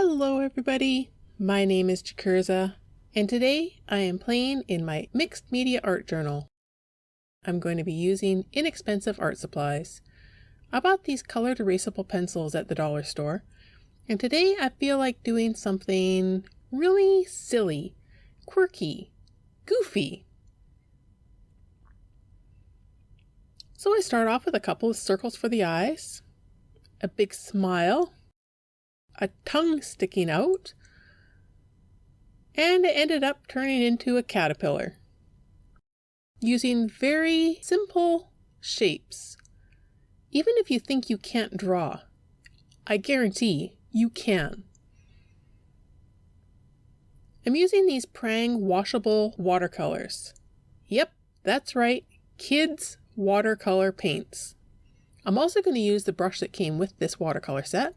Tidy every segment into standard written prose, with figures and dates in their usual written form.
Hello everybody, my name is Chikirza, and today I am playing in my mixed media art journal. I'm going to be using inexpensive art supplies. I bought these colored erasable pencils at the dollar store, and today I feel like doing something really silly, quirky, goofy. So I start off with a couple of circles for the eyes, a big smile, a tongue sticking out, and it ended up turning into a caterpillar. Using very simple shapes. Even if you think you can't draw, I guarantee you can. I'm using these PRANG Washable Watercolors. Yep, that's right, kids' watercolor paints. I'm also going to use the brush that came with this watercolor set.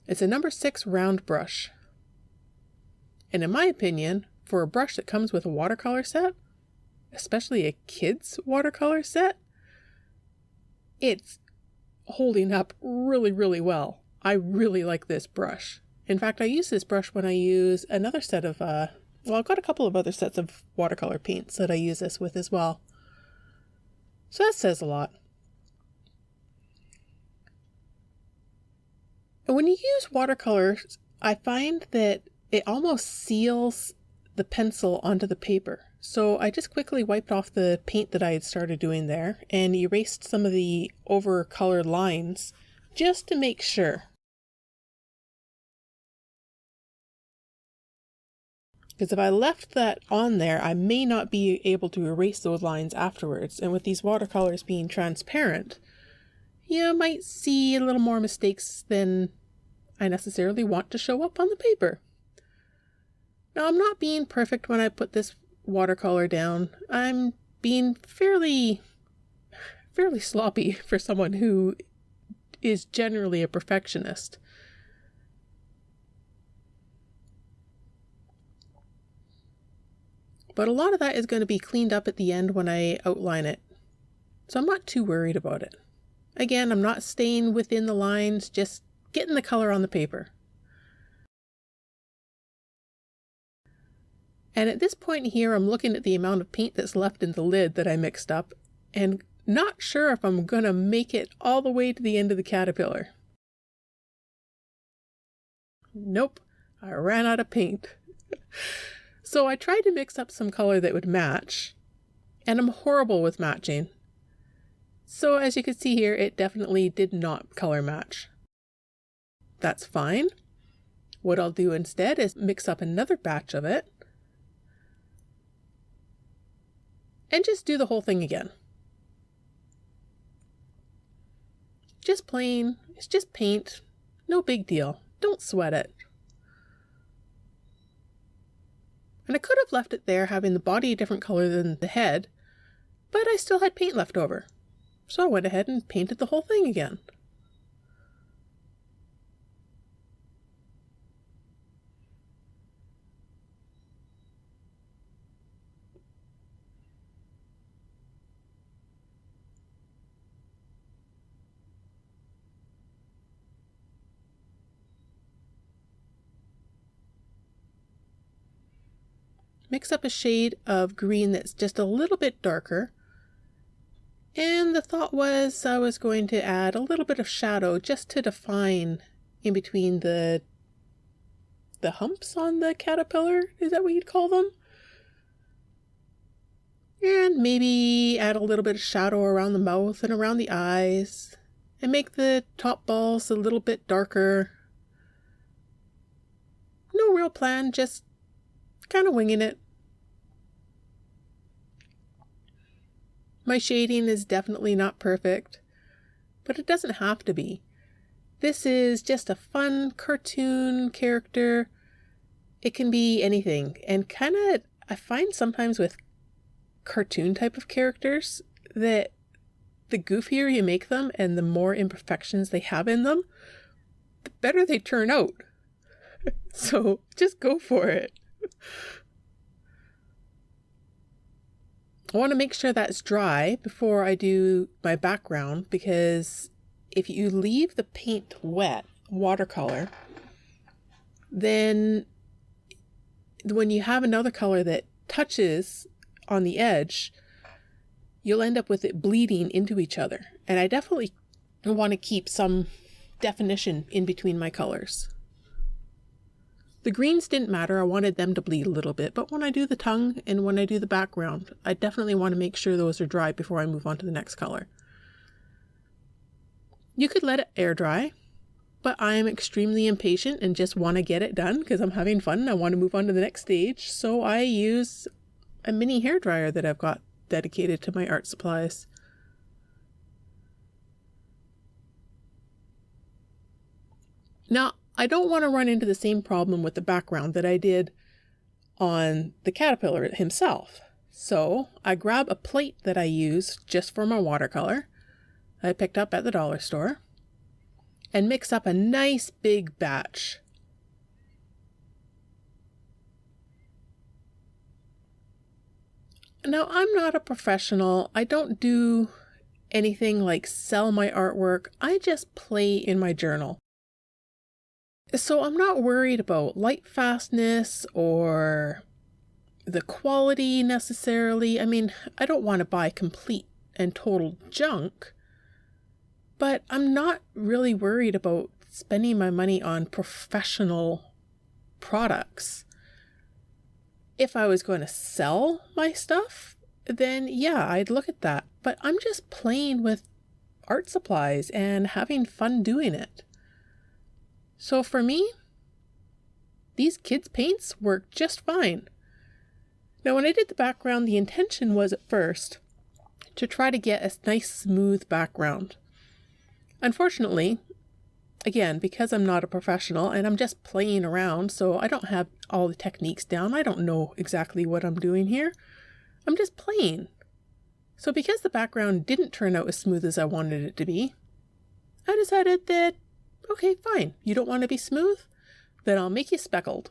It's a number 6 round brush. And in my opinion, for a brush that comes with a watercolor set, especially a kid's watercolor set, it's holding up really, really well. I really like this brush. In fact, I use this brush when I use another set of, I've got a couple of other sets of watercolor paints that I use this with as well. So that says a lot. And when you use watercolors, I find that it almost seals the pencil onto the paper. So I just quickly wiped off the paint that I had started doing there and erased some of the over-colored lines just to make sure. Because if I left that on there, I may not be able to erase those lines afterwards. And with these watercolors being transparent, you might see a little more mistakes than I necessarily want to show up on the paper. Now, I'm not being perfect when I put this watercolor down. I'm being fairly sloppy for someone who is generally a perfectionist. But a lot of that is going to be cleaned up at the end when I outline it. So I'm not too worried about it. Again, I'm not staying within the lines, just getting the color on the paper. And at this point here, I'm looking at the amount of paint that's left in the lid that I mixed up and not sure if I'm going to make it all the way to the end of the caterpillar. Nope, I ran out of paint. So I tried to mix up some color that would match, and I'm horrible with matching. So as you can see here, it definitely did not color match. That's fine. What I'll do instead is mix up another batch of it and just do the whole thing again. Just plain, it's just paint, no big deal. Don't sweat it. And I could have left it there having the body a different color than the head, but I still had paint left over. So I went ahead and painted the whole thing again. Mix up a shade of green that's just a little bit darker. And the thought was I was going to add a little bit of shadow just to define in between the humps on the caterpillar. Is that what you'd call them? And maybe add a little bit of shadow around the mouth and around the eyes. And make the top balls a little bit darker. No real plan, just kind of winging it. My shading is definitely not perfect, but it doesn't have to be. This is just a fun cartoon character. It can be anything, and kind of, I find sometimes with cartoon type of characters that the goofier you make them and the more imperfections they have in them, the better they turn out. So just go for it. I want to make sure that's dry before I do my background, because if you leave the paint wet, watercolor, then when you have another color that touches on the edge, you'll end up with it bleeding into each other. And I definitely want to keep some definition in between my colors. The greens didn't matter. I wanted them to bleed a little bit, but when I do the tongue and when I do the background, I definitely want to make sure those are dry before I move on to the next color. You could let it air dry, but I am extremely impatient and just want to get it done because I'm having fun and I want to move on to the next stage. So I use a mini hairdryer that I've got dedicated to my art supplies. Now, I don't want to run into the same problem with the background that I did on the caterpillar himself. So I grab a plate that I use just for my watercolor, I picked up at the dollar store, and mix up a nice big batch. Now, I'm not a professional. I don't do anything like sell my artwork. I just play in my journal. So I'm not worried about light fastness or the quality necessarily. I mean, I don't want to buy complete and total junk, but I'm not really worried about spending my money on professional products. If I was going to sell my stuff, then yeah, I'd look at that. But I'm just playing with art supplies and having fun doing it. So for me, these kids' paints work just fine. Now, when I did the background, the intention was at first to try to get a nice smooth background. Unfortunately, again, because I'm not a professional and I'm just playing around, so I don't have all the techniques down. I don't know exactly what I'm doing here. I'm just playing. So because the background didn't turn out as smooth as I wanted it to be, I decided that, okay, fine. You don't want to be smooth? Then I'll make you speckled.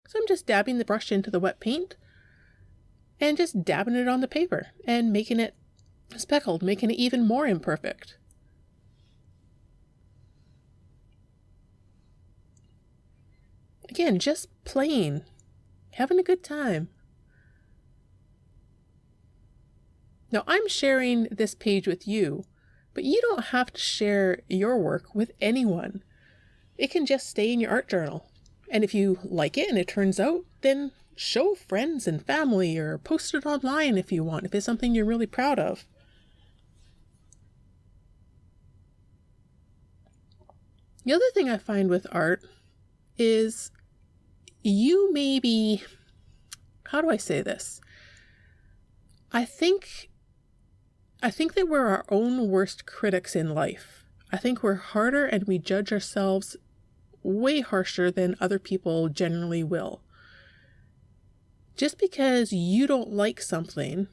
So I'm just dabbing the brush into the wet paint and just dabbing it on the paper and making it speckled, making it even more imperfect. Again, just playing, having a good time. Now, I'm sharing this page with you, but you don't have to share your work with anyone. It can just stay in your art journal. And if you like it and it turns out, then show friends and family or post it online if you want, if it's something you're really proud of. The other thing I find with art is you may be, how do I say this? I think that we're our own worst critics in life. I think we're harder and we judge ourselves way harsher than other people generally will. Just because you don't like something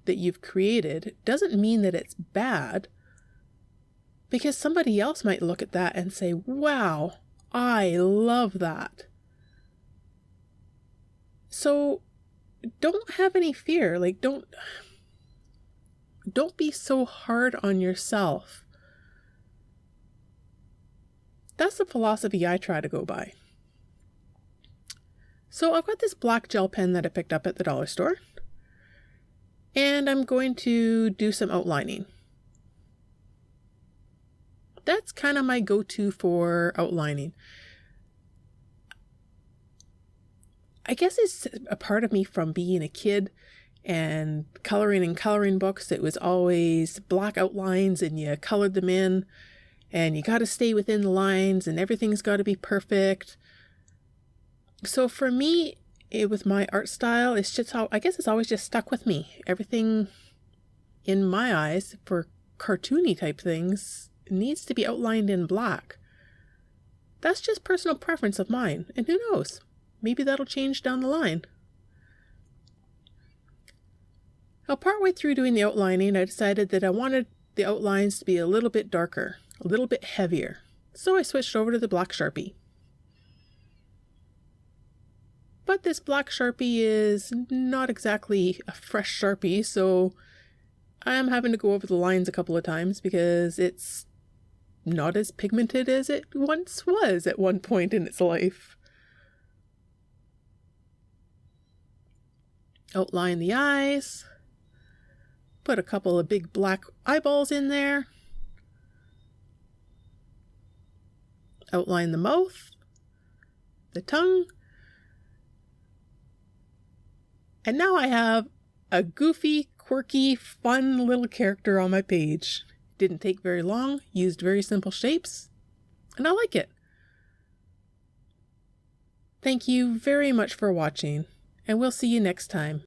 that you've created doesn't mean that it's bad, because somebody else might look at that and say, wow, I love that. So don't have any fear. Like, don't be so hard on yourself. That's the philosophy I try to go by. So I've got this black gel pen that I picked up at the dollar store, and I'm going to do some outlining. That's kind of my go-to for outlining. I guess it's a part of me from being a kid and coloring in coloring books. It was always black outlines and you colored them in and you got to stay within the lines and everything's got to be perfect. So for me, with my art style, it's just how, I guess it's always just stuck with me. Everything in my eyes for cartoony type things needs to be outlined in black. That's just personal preference of mine. And who knows? Maybe that'll change down the line. Now, partway through doing the outlining, I decided that I wanted the outlines to be a little bit darker, a little bit heavier. So I switched over to the black Sharpie. But this black Sharpie is not exactly a fresh Sharpie, so I'm having to go over the lines a couple of times because it's not as pigmented as it once was at one point in its life. Outline the eyes. Put a couple of big black eyeballs in there. Outline the mouth, the tongue. And now I have a goofy, quirky, fun little character on my page. Didn't take very long, used very simple shapes, and I like it. Thank you very much for watching, and we'll see you next time.